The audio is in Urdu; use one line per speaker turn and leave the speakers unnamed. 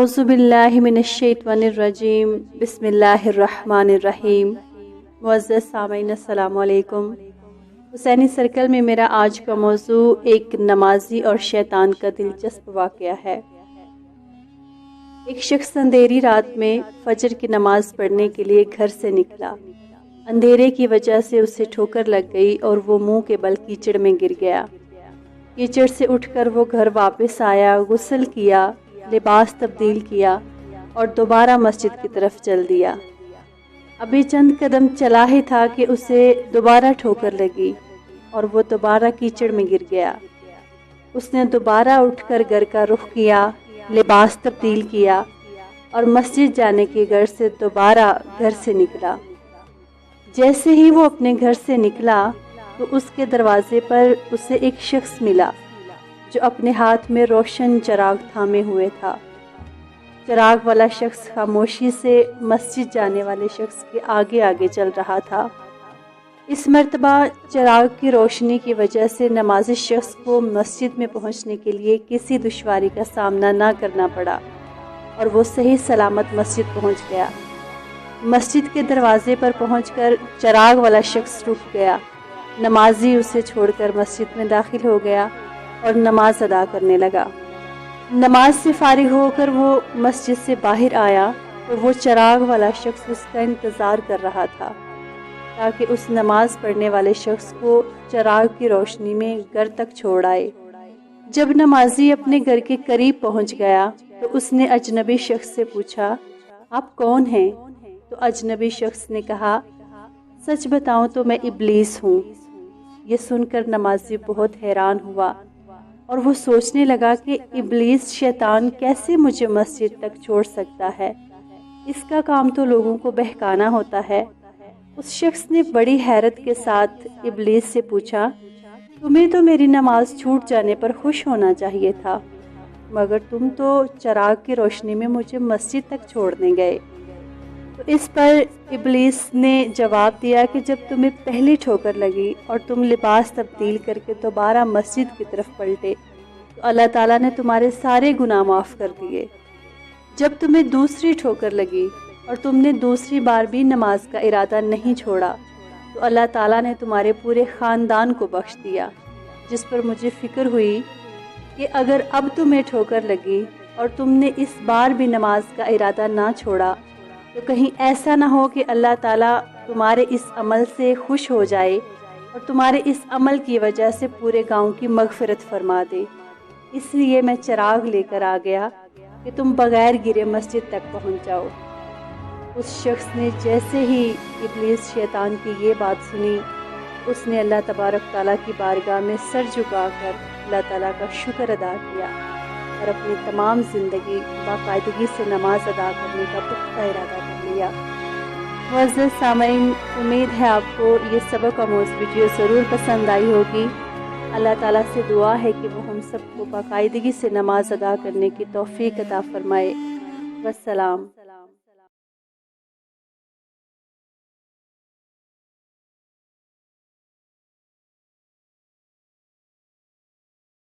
اعوذ باللہ من الشیطان الرجیم بسم اللہ الرحمن الرحیم۔ معزز سامعین السلام علیکم۔ حسینی سرکل میں میرا آج کا موضوع ایک نمازی اور شیطان کا دلچسپ واقعہ ہے۔ ایک شخص اندھیری رات میں فجر کی نماز پڑھنے کے لیے گھر سے نکلا۔ اندھیرے کی وجہ سے اسے ٹھوکر لگ گئی اور وہ منہ کے بل کیچڑ میں گر گیا۔ کیچڑ سے اٹھ کر وہ گھر واپس آیا، غسل کیا، لباس تبدیل کیا اور دوبارہ مسجد کی طرف چل دیا۔ ابھی چند قدم چلا ہی تھا کہ اسے دوبارہ ٹھوکر لگی اور وہ دوبارہ کیچڑ میں گر گیا۔ اس نے دوبارہ اٹھ کر گھر کا رخ کیا، لباس تبدیل کیا اور مسجد جانے کی غرض سے دوبارہ گھر سے نکلا۔ جیسے ہی وہ اپنے گھر سے نکلا تو اس کے دروازے پر اسے ایک شخص ملا جو اپنے ہاتھ میں روشن چراغ تھامے ہوئے تھا۔ چراغ والا شخص خاموشی سے مسجد جانے والے شخص کے آگے آگے چل رہا تھا۔ اس مرتبہ چراغ کی روشنی کی وجہ سے نمازی شخص کو مسجد میں پہنچنے کے لیے کسی دشواری کا سامنا نہ کرنا پڑا اور وہ صحیح سلامت مسجد پہنچ گیا۔ مسجد کے دروازے پر پہنچ کر چراغ والا شخص رک گیا۔ نمازی اسے چھوڑ کر مسجد میں داخل ہو گیا اور نماز ادا کرنے لگا۔ نماز سے فارغ ہو کر وہ مسجد سے باہر آیا تو وہ چراغ والا شخص اس کا انتظار کر رہا تھا تاکہ اس نماز پڑھنے والے شخص کو چراغ کی روشنی میں گھر تک چھوڑ آئے۔ جب نمازی اپنے گھر کے قریب پہنچ گیا تو اس نے اجنبی شخص سے پوچھا، آپ کون ہیں؟ تو اجنبی شخص نے کہا، سچ بتاؤں تو میں ابلیس ہوں۔ یہ سن کر نمازی بہت حیران ہوا اور وہ سوچنے لگا کہ ابلیس شیطان کیسے مجھے مسجد تک چھوڑ سکتا ہے؟ اس کا کام تو لوگوں کو بہکانا ہوتا ہے۔ اس شخص نے بڑی حیرت کے ساتھ ابلیس سے پوچھا، تمہیں تو میری نماز چھوٹ جانے پر خوش ہونا چاہیے تھا، مگر تم تو چراغ کی روشنی میں مجھے مسجد تک چھوڑنے گئے۔ تو اس پر ابلیس نے جواب دیا کہ جب تمہیں پہلی ٹھوکر لگی اور تم لباس تبدیل کر کے دوبارہ مسجد کی طرف پلٹے تو اللہ تعالیٰ نے تمہارے سارے گناہ معاف کر دیے۔ جب تمہیں دوسری ٹھوکر لگی اور تم نے دوسری بار بھی نماز کا ارادہ نہیں چھوڑا تو اللہ تعالیٰ نے تمہارے پورے خاندان کو بخش دیا، جس پر مجھے فکر ہوئی کہ اگر اب تمہیں ٹھوکر لگی اور تم نے اس بار بھی نماز کا ارادہ نہ چھوڑا تو کہیں ایسا نہ ہو کہ اللہ تعالیٰ تمہارے اس عمل سے خوش ہو جائے اور تمہارے اس عمل کی وجہ سے پورے گاؤں کی مغفرت فرما دے۔ اس لیے میں چراغ لے کر آ گیا کہ تم بغیر گرے مسجد تک پہنچ جاؤ۔ اس شخص نے جیسے ہی ابلیس شیطان کی یہ بات سنی، اس نے اللہ تبارک تعالیٰ کی بارگاہ میں سر جھکا کر اللہ تعالیٰ کا شکر ادا کیا اور اپنی تمام زندگی باقاعدگی سے نماز ادا کرنے کا پختہ ارادہ کر لیا۔ معزز سامعین، امید ہے آپ کو یہ سبق آموز ویڈیو ضرور پسند آئی ہوگی۔ اللہ تعالیٰ سے دعا ہے کہ وہ ہم سب کو باقاعدگی سے نماز ادا کرنے کی توفیق عطا فرمائے۔ والسلام۔